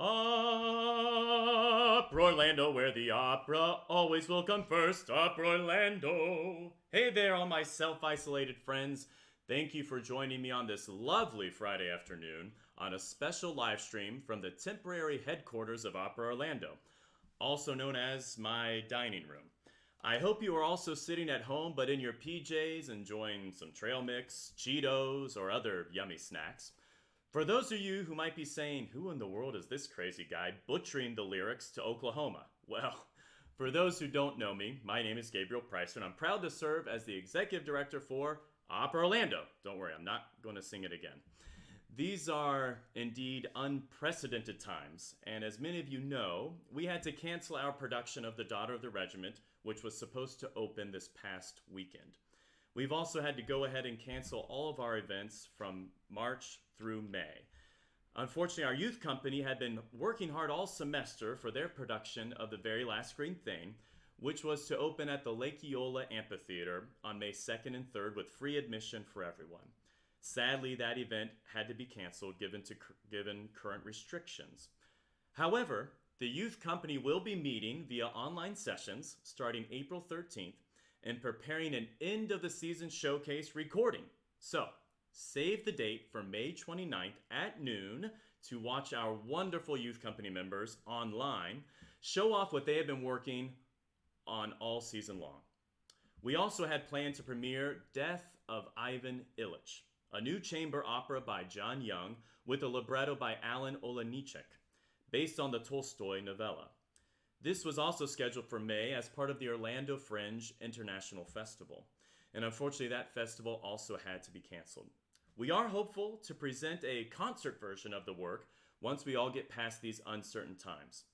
Up Orlando, where the opera always will come first. Up Orlando. Hey there, all my self-isolated friends. Thank you for joining me on this lovely Friday afternoon on a special live stream from the temporary headquarters of Opera Orlando, also known as my dining room. I hope you are also sitting at home but in your PJs enjoying some trail mix, Cheetos, or other yummy snacks. For those of you who might be saying, who in the world is this crazy guy butchering the lyrics to Oklahoma? Well, for those who don't know me, my name is Gabriel Preisser, and I'm proud to serve as the executive director for Opera Orlando. Don't worry, I'm not going to sing it again. These are indeed unprecedented times, and as many of you know, we had to cancel our production of The Daughter of the Regiment, which was supposed to open this past weekend. We've also had to go ahead and cancel all of our events from March through May. Unfortunately, our youth company had been working hard all semester for their production of The Very Last Green Thing, which was to open at the Lake Eola Amphitheater on May 2nd and 3rd with free admission for everyone. Sadly, that event had to be canceled given current restrictions. However, the youth company will be meeting via online sessions starting April 13th and preparing an end-of-the-season showcase recording. So, save the date for May 29th at noon to watch our wonderful youth company members online show off what they have been working on all season long. We also had planned to premiere Death of Ivan Illich, a new chamber opera by John Young with a libretto by Alan Olenichek, based on the Tolstoy novella. This was also scheduled for May as part of the Orlando Fringe International Festival, and unfortunately that festival also had to be canceled. We are hopeful to present a concert version of the work once we all get past these uncertain times.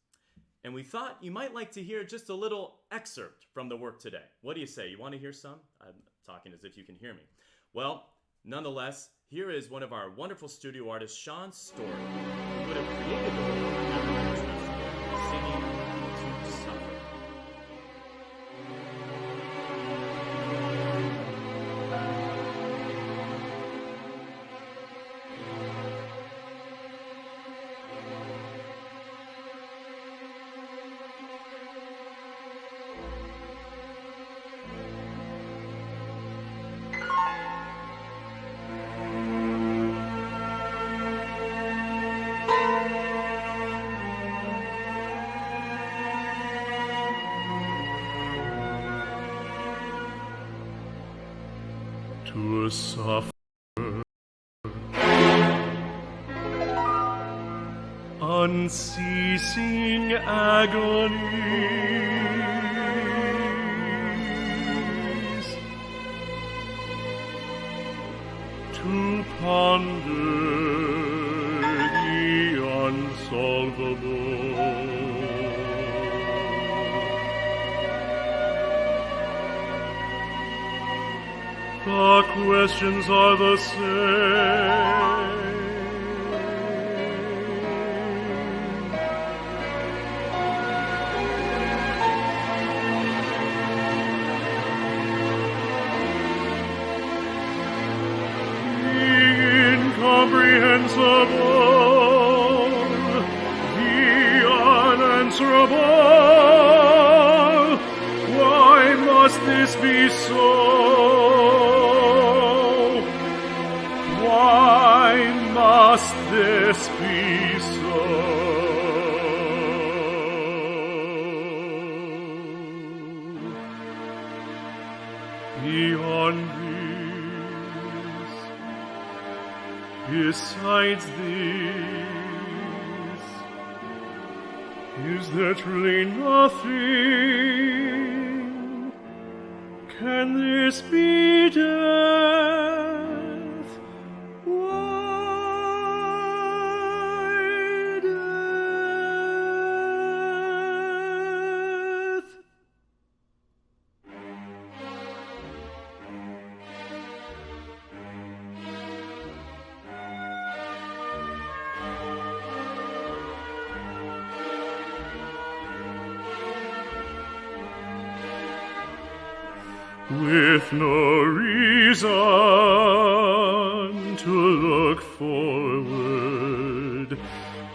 And we thought you might like to hear just a little excerpt from the work today. What do you say? You want to hear some? I'm talking as if you can hear me. Well, nonetheless, here is one of our wonderful studio artists, Sean Stork, who would have created the work singing To Suffer. To suffer unceasing agonies, to ponder the unsolvable. The questions are the same. The incomprehensible, the unanswerable. Why must this be so? Why must this be so? Beyond this, besides this, is there truly nothing? Can this be death? Why death? With no reason to look forward,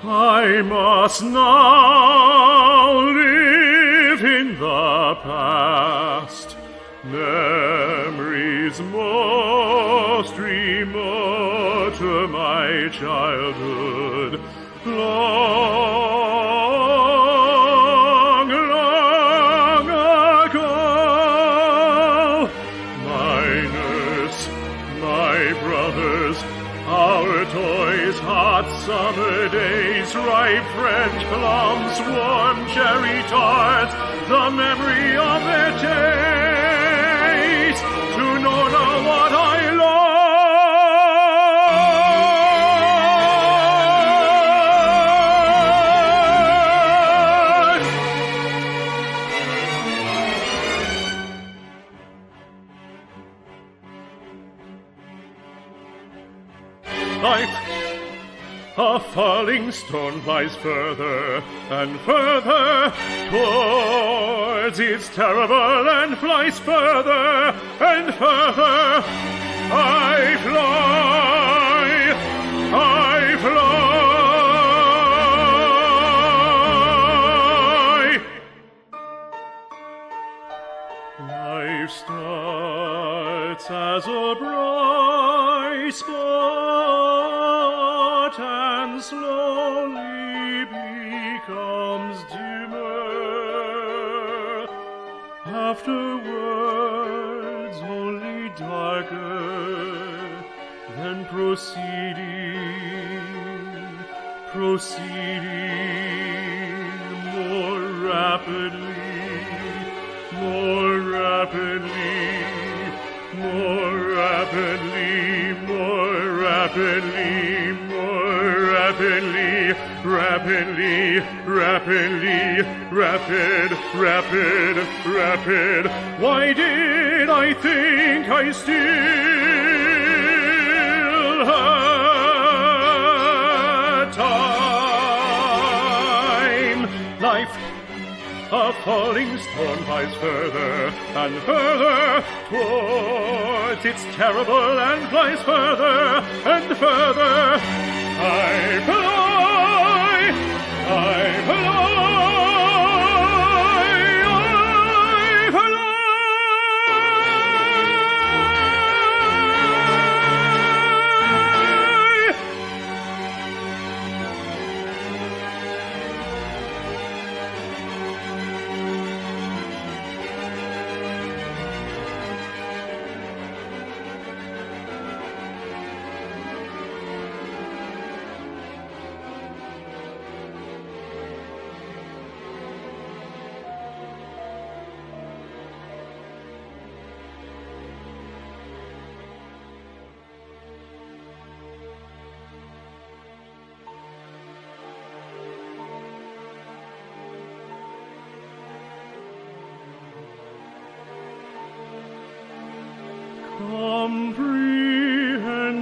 I must now live in the past, memories most remote to my childhood. Long, long ago, my nurse, my brothers, our toys, hot summer days, ripe French plums, warm cherry tarts, the memory of their taste, to know now what I Life, a falling stone flies further and further towards its terrible and flies further and further. I fly, I fly. Life starts as a bright spot and slowly becomes dimmer. Afterwards only darker, then proceeding more rapidly, more rapidly, more rapidly, more rapidly, more rapidly, rapidly, rapidly, rapid. Why did I think I still had time? Life, a falling stone flies further and further towards its terrible and flies further and further. I fly, I fly, I fly.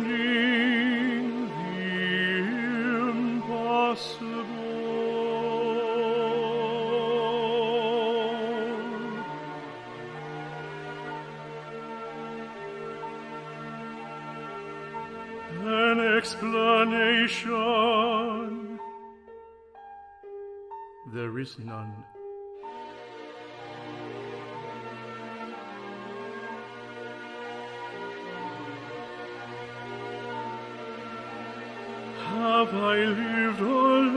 Comprehending the impossible. An explanation. There is none. Have I lived a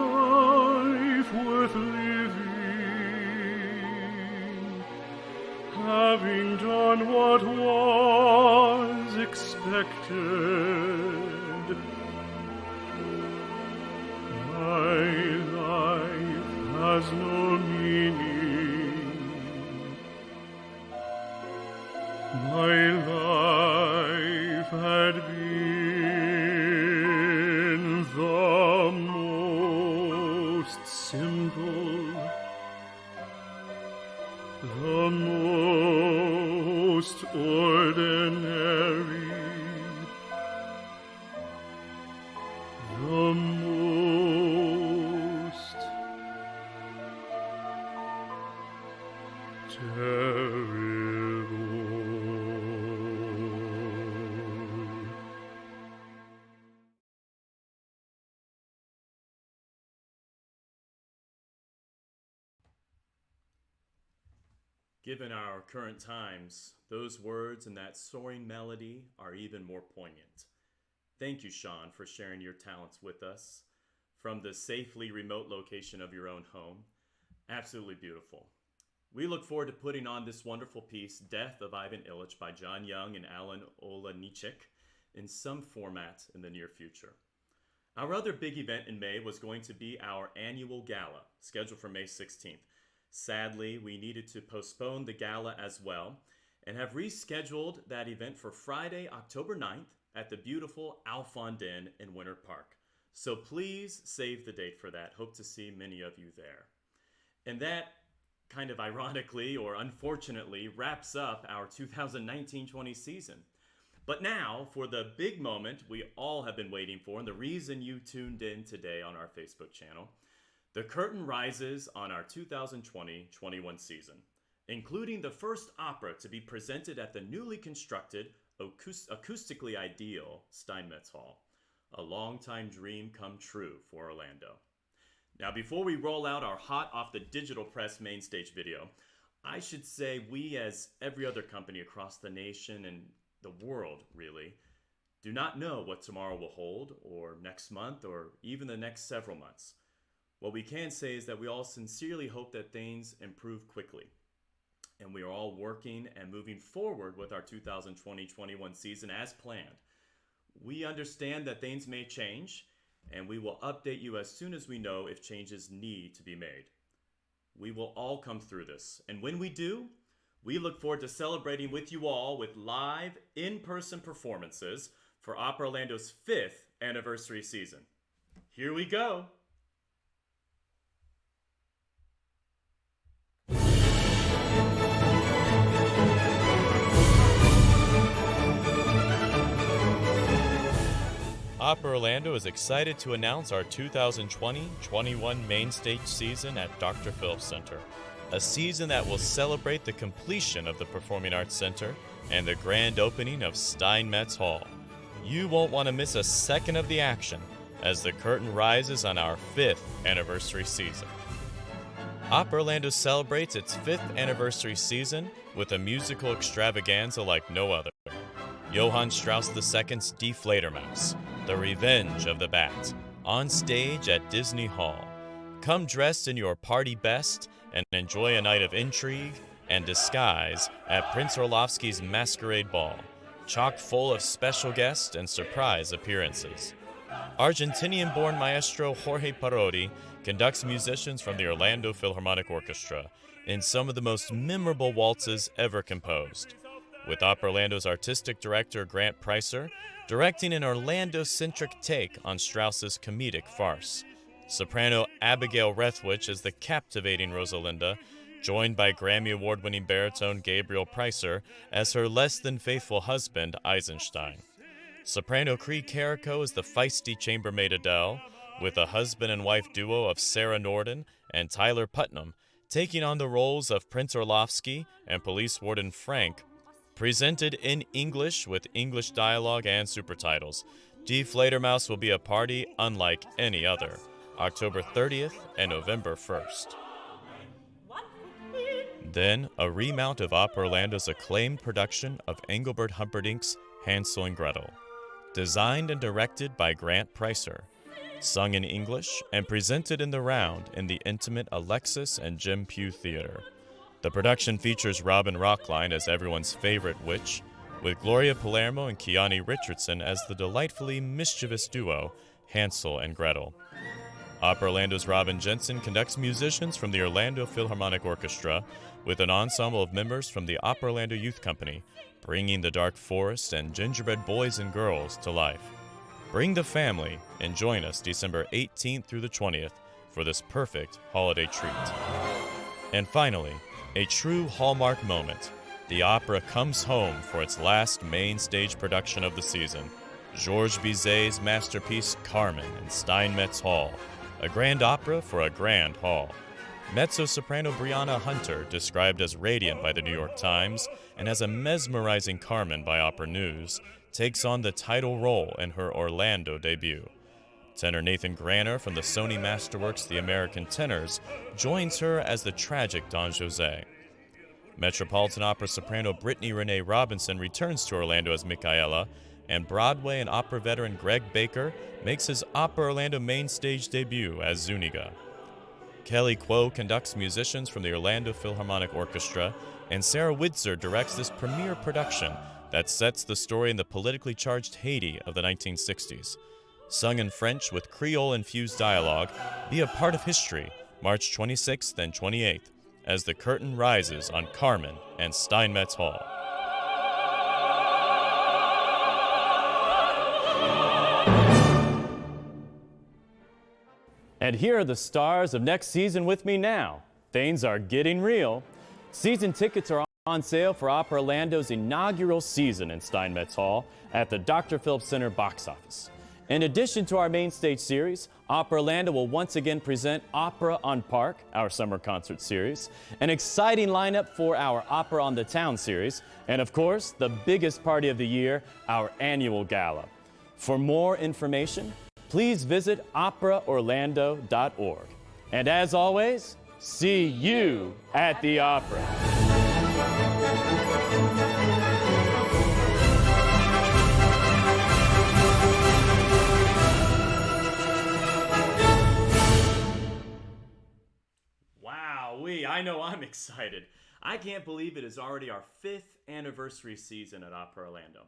life worth living, having done what was expected? My life has no meaning. My life had been the most simple, the most ordinary, the most terrible. Given our current times, those words and that soaring melody are even more poignant. Thank you, Sean, for sharing your talents with us from the safely remote location of your own home. Absolutely beautiful. We look forward to putting on this wonderful piece, Death of Ivan Ilyich by John Young and Alan Olenichik, in some format in the near future. Our other big event in May was going to be our annual gala, scheduled for May 16th. Sadly, we needed to postpone the gala as well and have rescheduled that event for Friday, October 9th at the beautiful Alfondin in Winter Park. So please save the date for that. Hope to see many of you there. And that kind of ironically or unfortunately wraps up our 2019-20 season. But now for the big moment we all have been waiting for, and the reason you tuned in today on our Facebook channel. The curtain rises on our 2020-21 season, including the first opera to be presented at the newly constructed, acoustically ideal Steinmetz Hall. A long-time dream come true for Orlando. Now, before we roll out our hot off the digital press main stage video, I should say we, as every other company across the nation and the world, really, do not know what tomorrow will hold, or next month, or even the next several months. What we can say is that we all sincerely hope that things improve quickly. And we are all working and moving forward with our 2020-21 season as planned. We understand that things may change, and we will update you as soon as we know if changes need to be made. We will all come through this, and when we do, we look forward to celebrating with you all with live, in-person performances for Opera Orlando's 5th anniversary season. Here we go! Opera Orlando is excited to announce our 2020-21 main stage season at Dr. Phillips Center, a season that will celebrate the completion of the Performing Arts Center and the grand opening of Steinmetz Hall. You won't want to miss a second of the action as the curtain rises on our 5th anniversary season. Opera Orlando celebrates its 5th anniversary season with a musical extravaganza like no other. Johann Strauss II's Die Fledermaus, The Revenge of the Bat, on stage at Disney Hall. Come dressed in your party best and enjoy a night of intrigue and disguise at Prince Orlovsky's Masquerade Ball, chock full of special guests and surprise appearances. Argentinian-born maestro Jorge Parodi conducts musicians from the Orlando Philharmonic Orchestra in some of the most memorable waltzes ever composed, with Opera Orlando's artistic director Gabriel Preisser directing an Orlando-centric take on Strauss's comedic farce. Soprano Abigail Rethwich is the captivating Rosalinda, joined by Grammy Award-winning baritone Gabriel Preisser as her less-than-faithful husband Eisenstein. Soprano Cree Carrico is the feisty chambermaid Adele, with a husband and wife duo of Sarah Norden and Tyler Putnam taking on the roles of Prince Orlovsky and Police Warden Frank. Presented in English with English dialogue and supertitles, Die Fledermaus will be a party unlike any other, October 30th and November 1st. Then, a remount of Opera Orlando's acclaimed production of Engelbert Humperdinck's Hansel and Gretel, designed and directed by Gabriel Preisser, sung in English and presented in the round in the intimate Alexis and Jim Pugh Theater. The production features Robin Rockline as everyone's favorite witch, with Gloria Palermo and Kiani Richardson as the delightfully mischievous duo, Hansel and Gretel. Opera Orlando's Robin Jensen conducts musicians from the Orlando Philharmonic Orchestra with an ensemble of members from the Opera Orlando Youth Company, bringing the Dark Forest and Gingerbread Boys and Girls to life. Bring the family and join us December 18th through the 20th for this perfect holiday treat. And finally, a true hallmark moment. The opera comes home for its last main stage production of the season, Georges Bizet's masterpiece Carmen in Steinmetz Hall, a grand opera for a grand hall. Mezzo-soprano Brianna Hunter, described as radiant by the New York Times and as a mesmerizing Carmen by Opera News, takes on the title role in her Orlando debut. Tenor Nathan Granner from the Sony Masterworks The American Tenors joins her as the tragic Don José. Metropolitan Opera soprano Brittany Renee Robinson returns to Orlando as Micaela, and Broadway and opera veteran Greg Baker makes his Opera Orlando main stage debut as Zuniga. Kelly Kuo conducts musicians from the Orlando Philharmonic Orchestra, and Sarah Widzer directs this premiere production that sets the story in the politically charged Haiti of the 1960s. Sung in French with Creole-infused dialogue, be a part of history, March 26th and 28th, as the curtain rises on Carmen and Steinmetz Hall. And here are the stars of next season with me now. Things are getting real. Season tickets are on sale for Opera Orlando's inaugural season in Steinmetz Hall at the Dr. Phillips Center box office. In addition to our main stage series, Opera Orlando will once again present Opera on Park, our summer concert series, an exciting lineup for our Opera on the Town series, and of course, the biggest party of the year, our annual gala. For more information, please visit operaorlando.org. And as always, see you at the opera. Wowee, I know I'm excited. I can't believe it is already our 5th anniversary season at Opera Orlando.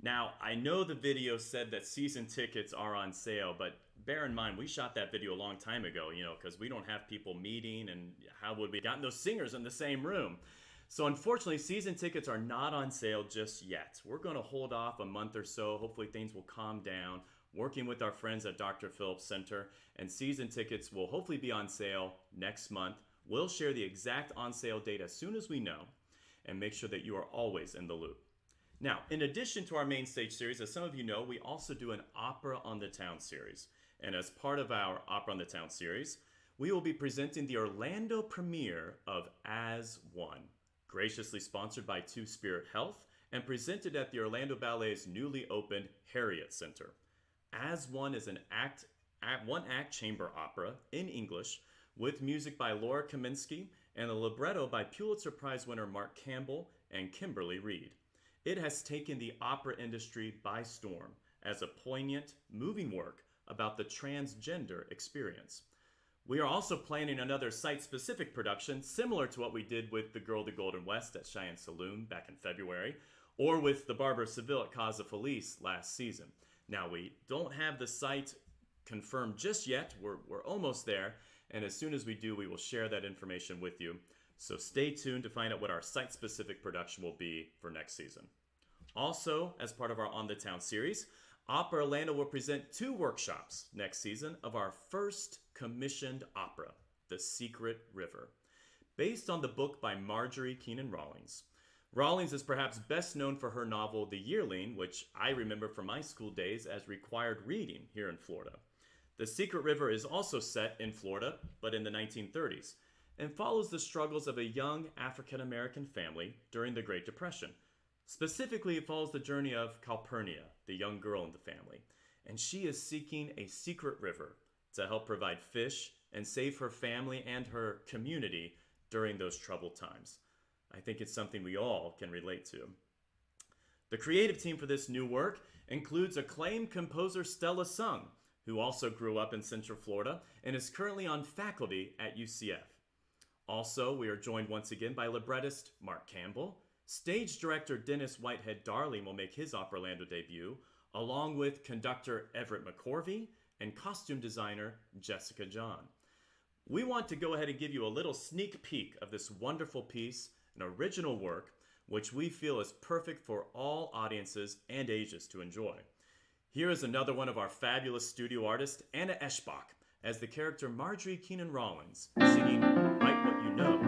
Now, I know the video said that season tickets are on sale, but bear in mind, we shot that video a long time ago, because we don't have people meeting, and how would we gotten those singers in the same room? So unfortunately, season tickets are not on sale just yet. We're going to hold off a month or so. Hopefully things will calm down, working with our friends at Dr. Phillips Center, and season tickets will hopefully be on sale next month. We'll share the exact on sale date as soon as we know, and make sure that you are always in the loop. Now, in addition to our main stage series, as some of you know, we also do an Opera on the Town series. And as part of our Opera on the Town series, we will be presenting the Orlando premiere of As One, graciously sponsored by Two Spirit Health and presented at the Orlando Ballet's newly opened Harriet Center. As One is an one-act chamber opera in English with music by Laura Kaminsky and a libretto by Pulitzer Prize winner Mark Campbell and Kimberly Reed. It has taken the opera industry by storm as a poignant, moving work about the transgender experience. We are also planning another site-specific production similar to what we did with The Girl of the Golden West at Cheyenne Saloon back in February, or with The Barber of Seville at Casa Felice last season. Now, we don't have the site confirmed just yet. We're almost there, and as soon as we do, we will share that information with you. So stay tuned to find out what our site-specific production will be for next season. Also, as part of our On the Town series, Opera Orlando will present 2 workshops next season of our first commissioned opera, The Secret River, based on the book by Marjorie Keenan Rawlings. Rawlings is perhaps best known for her novel The Yearling, which I remember from my school days as required reading here in Florida. The Secret River is also set in Florida, but in the 1930s, and follows the struggles of a young African-American family during the Great Depression. Specifically, it follows the journey of Calpurnia, the young girl in the family, and she is seeking a secret river to help provide fish and save her family and her community during those troubled times. I think it's something we all can relate to. The creative team for this new work includes acclaimed composer Stella Sung, who also grew up in Central Florida and is currently on faculty at UCF. Also, we are joined once again by librettist Mark Campbell. Stage director Dennis Whitehead Darling will make his Opera Orlando debut, along with conductor Everett McCorvey and costume designer Jessica John. We want to go ahead and give you a little sneak peek of this wonderful piece, an original work, which we feel is perfect for all audiences and ages to enjoy. Here is another one of our fabulous studio artists, Anna Eschbach, as the character Marjorie Keenan Rawlings, singing Write What You Know,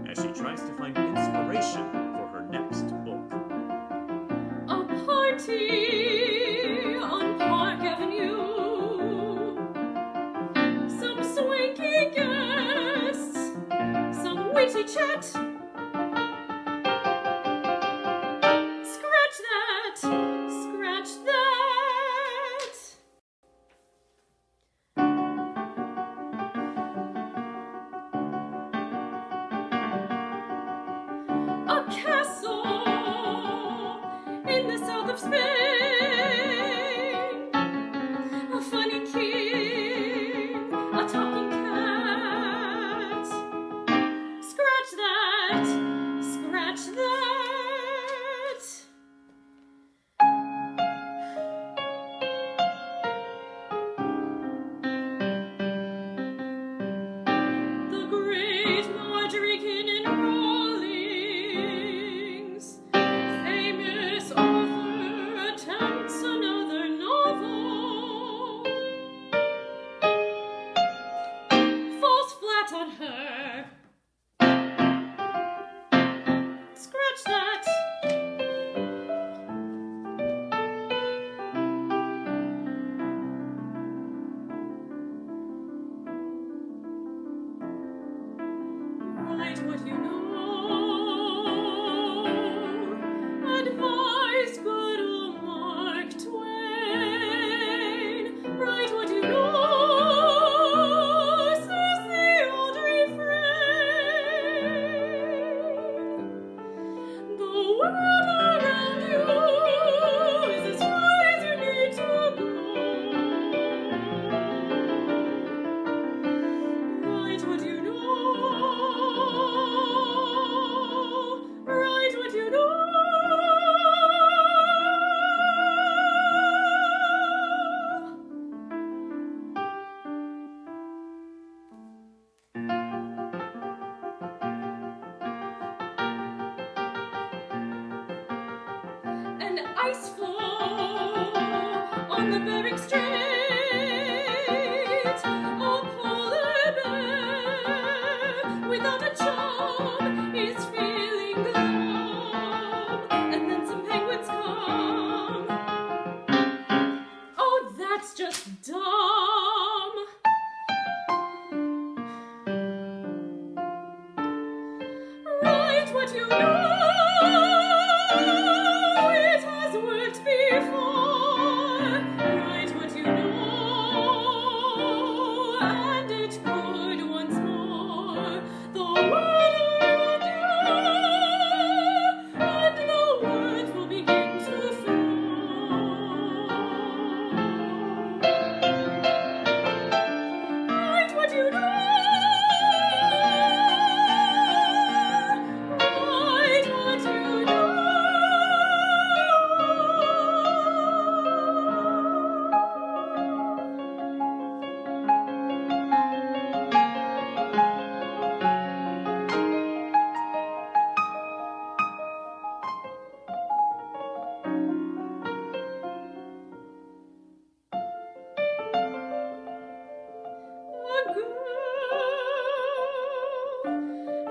as she tries to find inspiration for her next book. A party on Park Avenue. Some swanky guests, some witty chat. Scratch that, scratch that. ice floe on the Bering Strait. A polar bear without a job is feeling glum. And then some penguins come. Oh, that's just dumb. Write what you know. It has worked before. Write what you know, and it could once more. The word will do, and the words will begin to flow. Write what you know. Write what you know. A girl,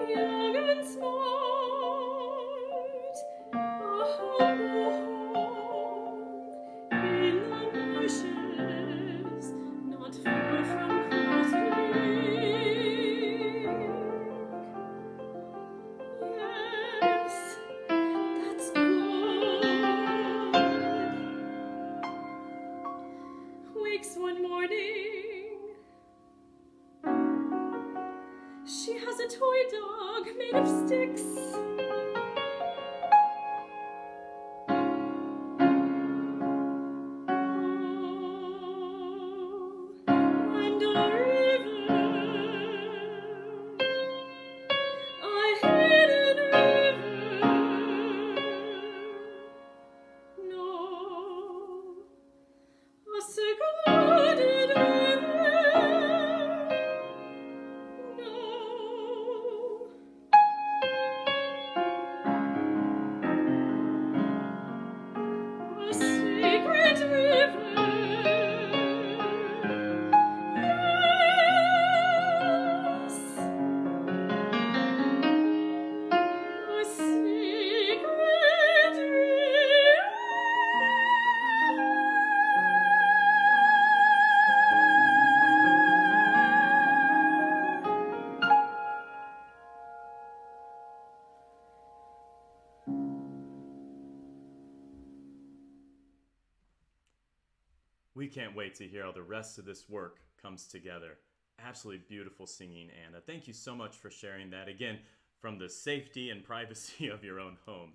young and smart, a humble home in the marshes, not far from Cross Creek. Yes, that's good. Wakes one morning. She has a toy dog made of sticks. Oh, and a river, a hidden river. No, a secluded river. No, a secret river. Yes, a secret river. We can't wait to hear how the rest of this work comes together. Absolutely beautiful singing, Anna. Thank you so much for sharing that, again, from the safety and privacy of your own home.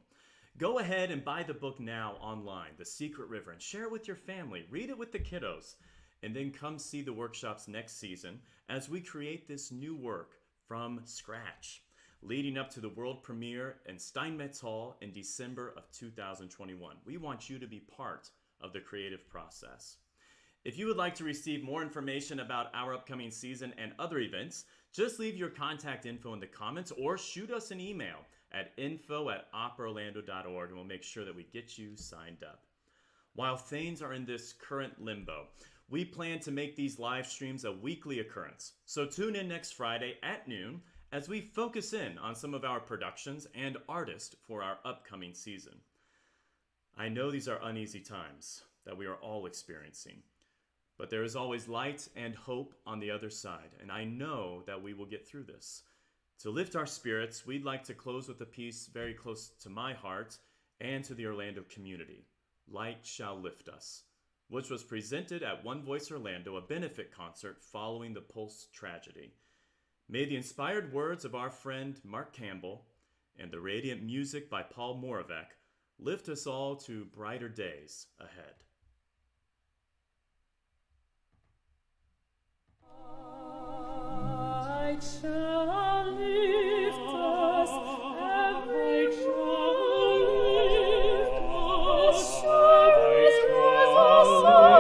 Go ahead and buy the book now online, The Secret River, and share it with your family. Read it with the kiddos. And then come see the workshops next season as we create this new work from scratch, leading up to the world premiere in Steinmetz Hall in December of 2021. We want you to be part of the creative process. If you would like to receive more information about our upcoming season and other events, just leave your contact info in the comments or shoot us an email at info@operaorlando.org, and we'll make sure that we get you signed up. While things are in this current limbo, we plan to make these live streams a weekly occurrence. So tune in next Friday at noon as we focus in on some of our productions and artists for our upcoming season. I know these are uneasy times that we are all experiencing, but there is always light and hope on the other side, and I know that we will get through this. To lift our spirits, we'd like to close with a piece very close to my heart and to the Orlando community, Light Shall Lift Us, which was presented at One Voice Orlando, a benefit concert following the Pulse tragedy. May the inspired words of our friend Mark Campbell and the radiant music by Paul Moravec lift us all to brighter days ahead. Light shall lift us, and light shall lift us, shines as the sun.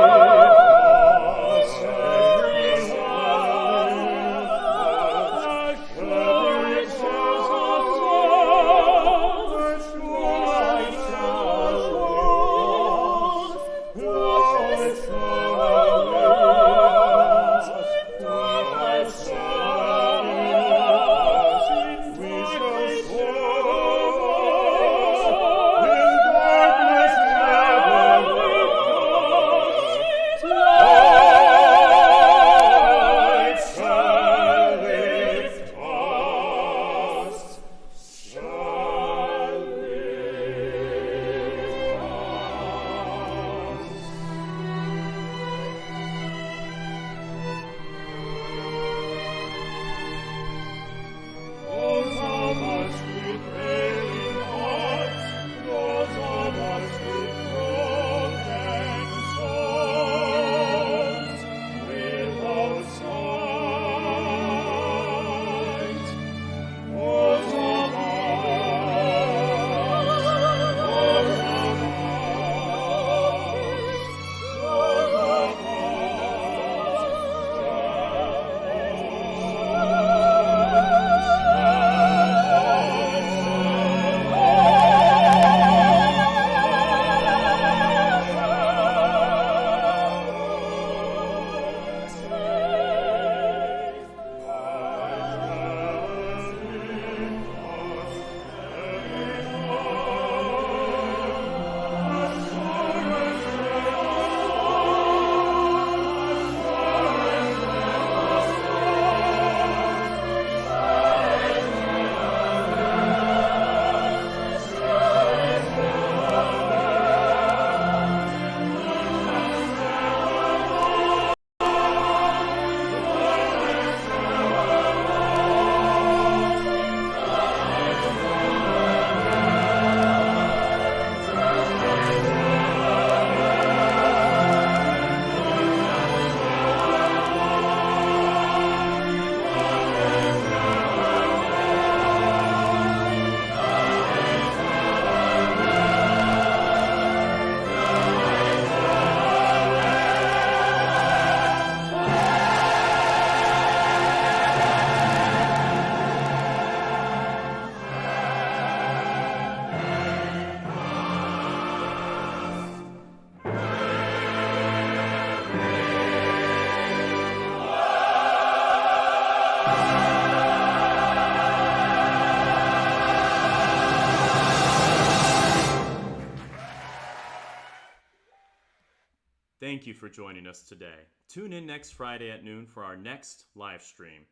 Thank you for joining us today. Tune in next Friday at noon for our next live stream.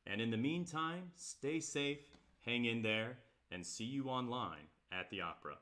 And in the meantime, stay safe, hang in there, and see you online at the opera.